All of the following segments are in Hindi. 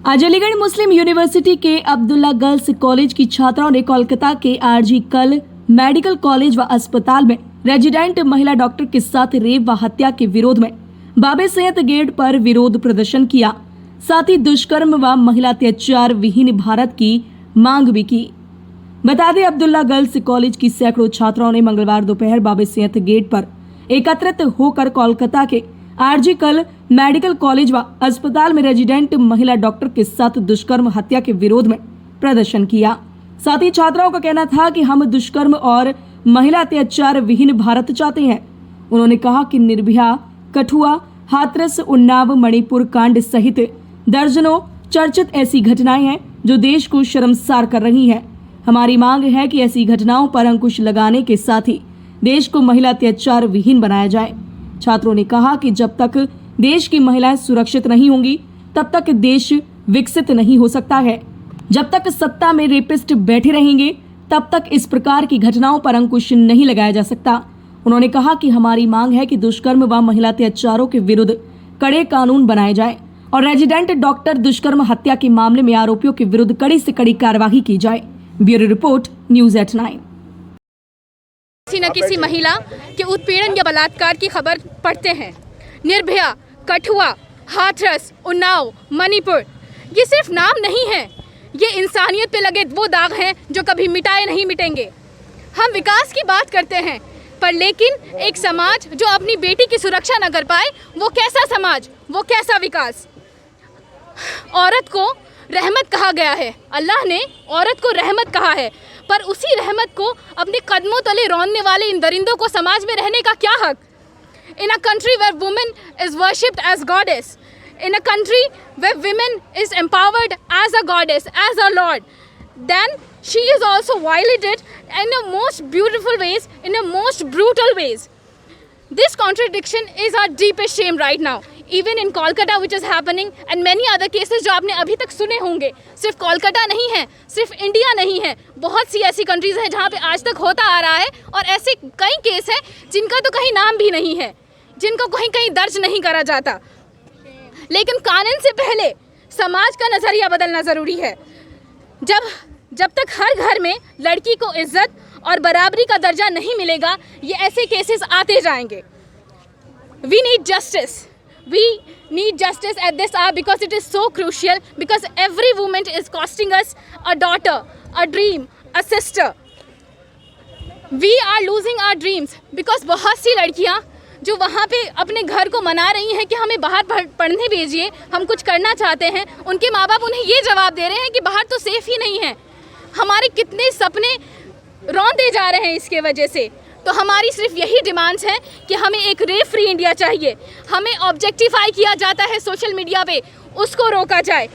आज अलीगढ़ मुस्लिम यूनिवर्सिटी के अब्दुल्ला गर्ल्स कॉलेज की छात्राओं ने कोलकाता के आरजी कल मेडिकल कॉलेज व अस्पताल में रेजिडेंट महिला डॉक्टर के साथ रेप व हत्या के विरोध में बाबे सैयद गेट पर विरोध प्रदर्शन किया। साथ ही दुष्कर्म व महिला अत्याचार विहीन भारत की मांग भी की। बता दें, अब्दुल्ला गर्ल्स कॉलेज की सैकड़ों छात्राओं ने मंगलवार दोपहर बाबे सैयद गेट पर एकत्रित होकर कोलकाता के आरजी कल मेडिकल कॉलेज व अस्पताल में रेजिडेंट महिला डॉक्टर के साथ दुष्कर्म हत्या के विरोध में प्रदर्शन किया। साथ ही छात्राओं का कहना था कि हम दुष्कर्म और महिला अत्याचार विहीन भारत चाहते हैं। उन्होंने कहा कि निर्भया, कठुआ, हाथरस, उन्नाव, मणिपुर कांड सहित दर्जनों चर्चित ऐसी घटनाएं हैं जो देश को शर्मसार कर रही हैं। हमारी मांग है कि ऐसी घटनाओं पर अंकुश लगाने के साथ ही देश को महिला अत्याचार विहीन बनाया जाए। छात्रों ने कहा कि जब तक देश की महिलाएं सुरक्षित नहीं होंगी तब तक देश विकसित नहीं हो सकता है। जब तक सत्ता में रेपिस्ट बैठे रहेंगे तब तक इस प्रकार की घटनाओं पर अंकुश नहीं लगाया जा सकता। उन्होंने कहा कि हमारी मांग है कि दुष्कर्म व महिला अत्याचारों के विरुद्ध कड़े कानून बनाए जाएं और रेजिडेंट डॉक्टर दुष्कर्म हत्या के मामले में आरोपियों के विरुद्ध कड़ी से कड़ी कार्यवाही की जाए। Bureau report, news eight 9। किसी न किसी महिला के उत्पीड़न या बलात्कार की खबर पढ़ते हैं। निर्भया, कठुआ, हाथरस, उन्नाव, मणिपुर, ये सिर्फ नाम नहीं है, ये इंसानियत पे लगे वो दाग हैं जो कभी मिटाए नहीं मिटेंगे। हम विकास की बात करते हैं, पर लेकिन एक समाज जो अपनी बेटी की सुरक्षा न कर पाए, वो कैसा समाज, वो कैसा विकास। औरत को रहमत कहा गया है, अल्लाह ने औरत को रहमत कहा है, पर उसी रहमत को अपने कदमों तले रौंदने वाले इन दरिंदों को समाज में रहने का क्या हक। In a country where woman is worshipped as goddess, in a country where women is empowered as a goddess, as a lord, then she is also violated in the most beautiful ways, in the most brutal ways. This contradiction is our deepest shame right now. Even in Kolkata, which is happening, and many other cases जो आपने अभी तक सुने होंगे। सिर्फ कोलकाता नहीं है, सिर्फ इंडिया नहीं है, बहुत सी ऐसी कंट्रीज हैं जहाँ पे आज तक होता आ रहा है। और ऐसे कई केस हैं जिनका तो कहीं नाम भी नहीं है, जिनको कहीं कहीं दर्ज नहीं करा जाता। लेकिन कानून से पहले समाज का नज़रिया बदलना ज़रूरी है। जब तक हर घर में लड़की को इज्जत और बराबरी का दर्जा नहीं मिलेगा, ये ऐसे केसेस आते जाएंगे। We need justice. We need justice at this hour because it is so crucial, because every woman is costing us a daughter, a dream, a sister. We are losing our dreams because बहुत सी लड़कियाँ जो वहाँ पे अपने घर को मना रही हैं कि हमें बाहर पढ़ने भेजिए, हम कुछ करना चाहते हैं, उनके माँ बाप उन्हें ये जवाब दे रहे हैं कि बाहर तो सेफ ही नहीं है। हमारे कितने सपने रौंदे जा रहे हैं इसके वजह से। तो हमारी सिर्फ यही डिमांड्स हैं कि हमें एक रेप फ्री इंडिया चाहिए। हमें ऑब्जेक्टिफाई किया जाता है सोशल मीडिया पे, उसको रोका जाए।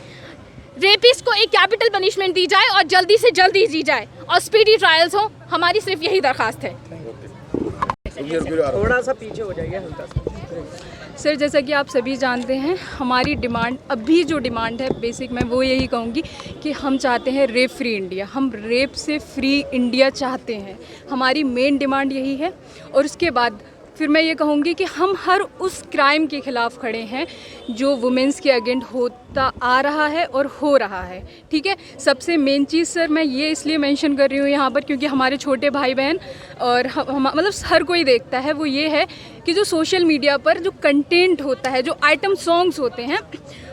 रेपिस्ट को एक कैपिटल पनिशमेंट दी जाए और जल्दी से जल्दी दी जाए और स्पीडी ट्रायल्स हो। हमारी सिर्फ यही दरख्वास्त है। थोड़ा सा पीछे हो जाइए, हल्का सा। सर, जैसा कि आप सभी जानते हैं, हमारी डिमांड अभी जो डिमांड है बेसिक, मैं वो यही कहूँगी कि हम चाहते हैं रेप फ्री इंडिया। हम रेप से फ्री इंडिया चाहते हैं, हमारी मेन डिमांड यही है। और उसके बाद फिर मैं ये कहूँगी कि हम हर उस क्राइम के ख़िलाफ़ खड़े हैं जो वुमेंस के अगेंस्ट होता आ रहा है और हो रहा है। ठीक है, सबसे मेन चीज़ सर मैं ये इसलिए मेंशन कर रही हूँ यहाँ पर क्योंकि हमारे छोटे भाई बहन और मतलब हर कोई देखता है, वो ये है कि जो सोशल मीडिया पर जो कंटेंट होता है, जो आइटम सॉन्ग्स होते हैं,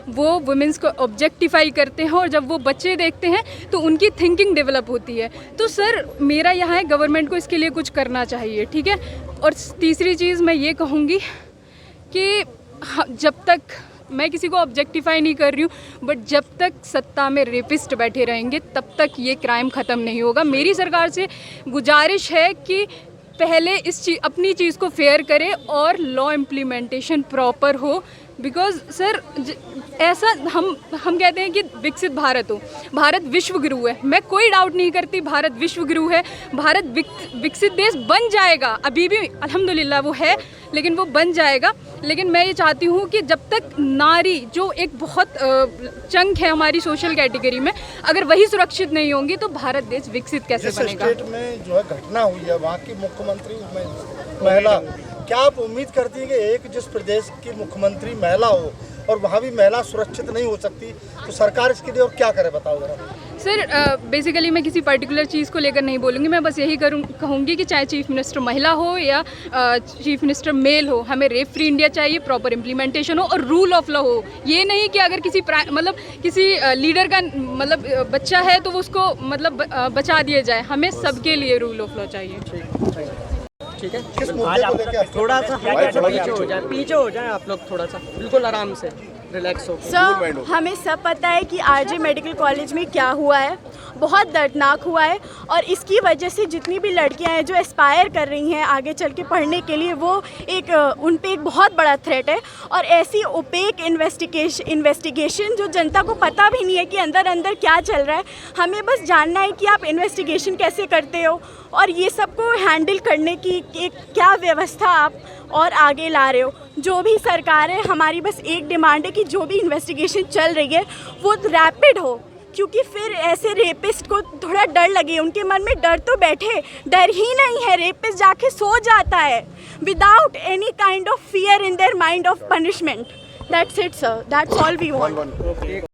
वो वुमेंस को ऑब्जेक्टिफाई करते हैं और जब वो बच्चे देखते हैं तो उनकी थिंकिंग डेवलप होती है। तो सर मेरा यहाँ है, गवर्नमेंट को इसके लिए कुछ करना चाहिए। ठीक है, और तीसरी चीज़ मैं ये कहूँगी कि जब तक, मैं किसी को ऑब्जेक्टिफाई नहीं कर रही हूँ, बट जब तक सत्ता में रेपिस्ट बैठे रहेंगे तब तक ये क्राइम ख़त्म नहीं होगा। मेरी सरकार से गुजारिश है कि पहले अपनी चीज़ को फेयर करे और लॉ इम्प्लीमेंटेशन प्रॉपर हो। बिकॉज सर ऐसा हम कहते हैं कि विकसित भारत हो, भारत विश्व गुरु है। मैं कोई डाउट नहीं करती, भारत विश्व गुरु है, भारत विकसित देश बन जाएगा। अभी भी अल्हम्दुलिल्लाह वो है, लेकिन वो बन जाएगा। लेकिन मैं ये चाहती हूँ कि जब तक नारी, जो एक बहुत चंक है हमारी सोशल कैटेगरी में, अगर वही सुरक्षित नहीं होंगी तो भारत देश विकसित कैसे बनेगा। स्टेट में जो है घटना हुई है, वहाँ की मुख्यमंत्री महिला, क्या आप उम्मीद करती हैं कि एक जिस प्रदेश की मुख्यमंत्री महिला हो और वहाँ भी महिला सुरक्षित नहीं हो सकती, तो सरकार इसके लिए और क्या करे बताओ जरा। सर बेसिकली मैं किसी पर्टिकुलर चीज़ को लेकर नहीं बोलूँगी, मैं बस यही कहूँगी कि चाहे चीफ मिनिस्टर महिला हो या चीफ मिनिस्टर मेल हो, हमें रेप फ्री इंडिया चाहिए, प्रॉपर इम्प्लीमेंटेशन हो और रूल ऑफ लॉ हो। ये नहीं कि अगर किसी लीडर का बच्चा है तो वो उसको बचा दिया जाए, हमें सबके लिए रूल ऑफ लॉ चाहिए। ठीक है, किस मुद्दे को लेकर थोड़ा सा पीछे हो जाए आप लोग, थोड़ा सा बिल्कुल आराम से रिलैक्स हो। सर हमें सब पता है कि आरजे मेडिकल कॉलेज में क्या हुआ है, बहुत दर्दनाक हुआ है और इसकी वजह से जितनी भी लड़कियां हैं जो एस्पायर कर रही हैं आगे चल के पढ़ने के लिए, वो उन पे एक बहुत बड़ा थ्रेट है। और ऐसी ओपेक इन्वेस्टिगेशन जो जनता को पता भी नहीं है कि अंदर अंदर क्या चल रहा है, हमें बस जानना है कि आप इन्वेस्टिगेशन कैसे करते हो और ये सबको हैंडल करने की क्या व्यवस्था आप और आगे ला रहे हो। जो भी सरकार है, हमारी बस एक डिमांड है कि जो भी इन्वेस्टिगेशन चल रही है वो रैपिड हो, क्योंकि फिर ऐसे रेपिस्ट को थोड़ा डर लगे, उनके मन में डर तो बैठे, डर ही नहीं है, रेपिस्ट जाके सो जाता है without any kind of fear in their mind of punishment. That's it sir, that's all we want.